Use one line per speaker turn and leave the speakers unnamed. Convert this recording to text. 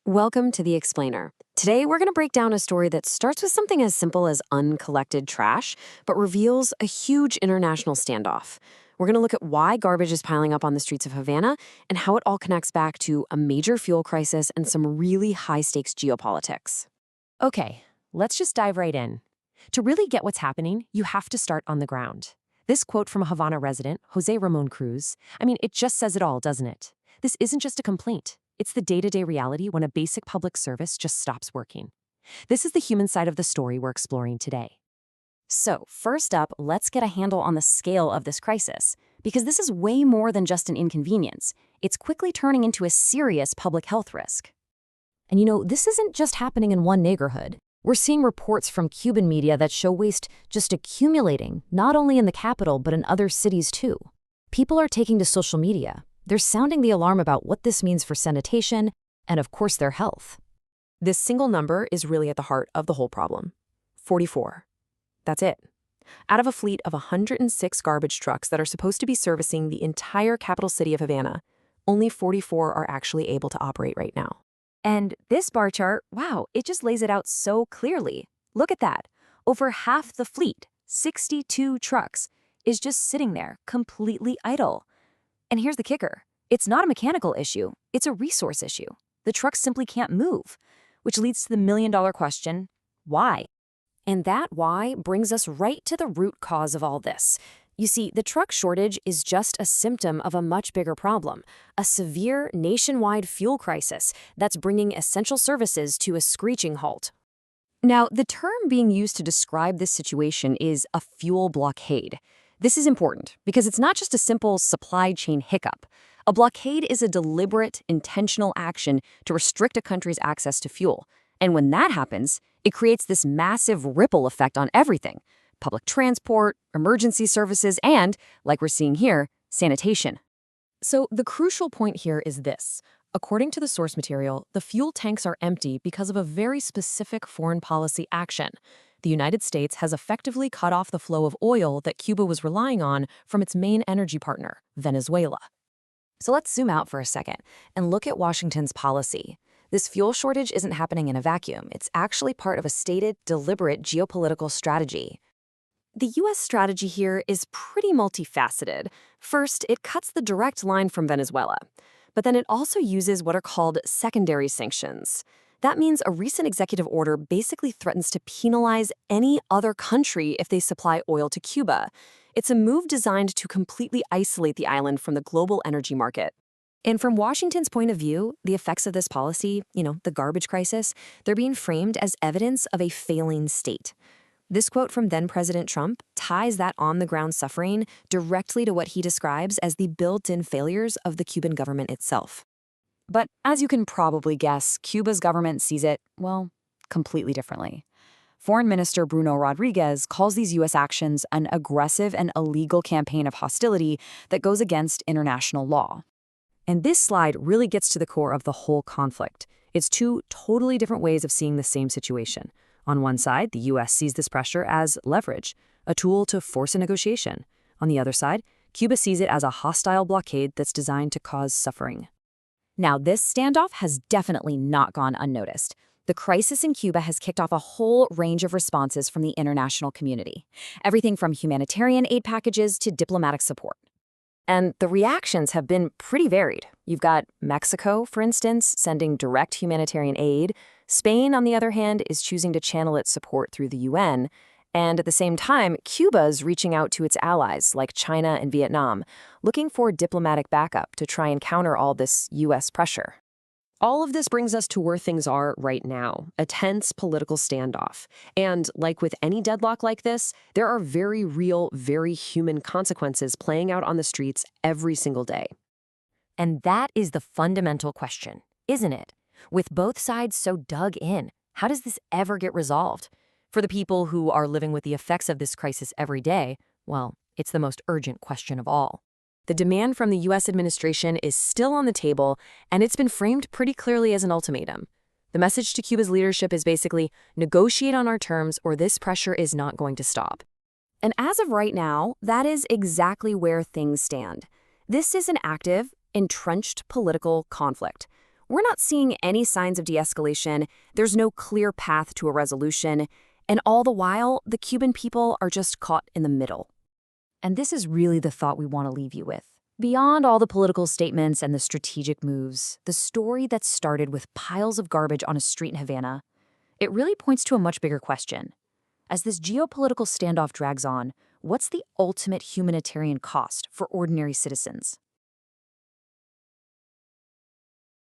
Welcome to The Explainer. Today, we're going to break down a story that starts with something as simple as uncollected trash, but reveals a huge international standoff. We're going to look at why garbage is piling up on the streets of Havana and how it all connects back to a major fuel crisis and some really high-stakes geopolitics.
Okay, let's just dive right in. To really get what's happening, you have to start on the ground. This quote from a Havana resident, Jose Ramon Cruz, it just says it all, doesn't it? This isn't just a complaint. It's the day-to-day reality when a basic public service just stops working. This is the human side of the story we're exploring today.
So, first up, let's get a handle on the scale of this crisis, because this is way more than just an inconvenience. It's quickly turning into a serious public health risk. And this isn't just happening in one neighborhood. We're seeing reports from Cuban media that show waste just accumulating, not only in the capital, but in other cities too. People are taking to social media. They're sounding the alarm about what this means for sanitation and, of course, their health.
This single number is really at the heart of the whole problem. 44. That's it. Out of a fleet of 106 garbage trucks that are supposed to be servicing the entire capital city of Havana, only 44 are actually able to operate right now.
And this bar chart, wow, it just lays it out so clearly. Look at that. Over half the fleet, 62 trucks, is just sitting there, completely idle. And here's the kicker. It's not a mechanical issue. It's a resource issue. The trucks simply can't move, which leads to the million-dollar question, why? And that why brings us right to the root cause of all this. You see, the truck shortage is just a symptom of a much bigger problem, a severe nationwide fuel crisis that's bringing essential services to a screeching halt. Now, the term being used to describe this situation is a fuel blockade. This is important because it's not just a simple supply chain hiccup. A blockade is a deliberate, intentional action to restrict a country's access to fuel. And when that happens, it creates this massive ripple effect on everything: public transport, emergency services, and, like we're seeing here, sanitation. So the crucial point here is this. According to the source material, the fuel tanks are empty because of a very specific foreign policy action. The United States has effectively cut off the flow of oil that Cuba was relying on from its main energy partner, Venezuela. So let's zoom out for a second and look at Washington's policy. This fuel shortage isn't happening in a vacuum. It's actually part of a stated, deliberate geopolitical strategy. The U.S. strategy here is pretty multifaceted. First, it cuts the direct line from Venezuela, but then it also uses what are called secondary sanctions. That means a recent executive order basically threatens to penalize any other country if they supply oil to Cuba. It's a move designed to completely isolate the island from the global energy market. And from Washington's point of view, the effects of this policy, the garbage crisis, they're being framed as evidence of a failing state. This quote from then-President Trump ties that on-the-ground suffering directly to what he describes as the built-in failures of the Cuban government itself. But as you can probably guess, Cuba's government sees it, well, completely differently. Foreign Minister Bruno Rodriguez calls these U.S. actions an aggressive and illegal campaign of hostility that goes against international law. And this slide really gets to the core of the whole conflict. It's two totally different ways of seeing the same situation. On one side, the U.S. sees this pressure as leverage, a tool to force a negotiation. On the other side, Cuba sees it as a hostile blockade that's designed to cause suffering. Now, this standoff has definitely not gone unnoticed. The crisis in Cuba has kicked off a whole range of responses from the international community, everything from humanitarian aid packages to diplomatic support. And the reactions have been pretty varied. You've got Mexico, for instance, sending direct humanitarian aid. Spain, on the other hand, is choosing to channel its support through the UN. And at the same time, Cuba's reaching out to its allies, like China and Vietnam, looking for diplomatic backup to try and counter all this U.S. pressure. All of this brings us to where things are right now, a tense political standoff. And like with any deadlock like this, there are very real, very human consequences playing out on the streets every single day. And that is the fundamental question, isn't it? With both sides so dug in, how does this ever get resolved? For the people who are living with the effects of this crisis every day, well, it's the most urgent question of all. The demand from the U.S. administration is still on the table, and it's been framed pretty clearly as an ultimatum. The message to Cuba's leadership is basically, negotiate on our terms or this pressure is not going to stop. And as of right now, that is exactly where things stand. This is an active, entrenched political conflict. We're not seeing any signs of de-escalation, there's no clear path to a resolution, and all the while, the Cuban people are just caught in the middle.
And this is really the thought we want to leave you with. Beyond all the political statements and the strategic moves, the story that started with piles of garbage on a street in Havana, it really points to a much bigger question. As this geopolitical standoff drags on, what's the ultimate humanitarian cost for ordinary citizens?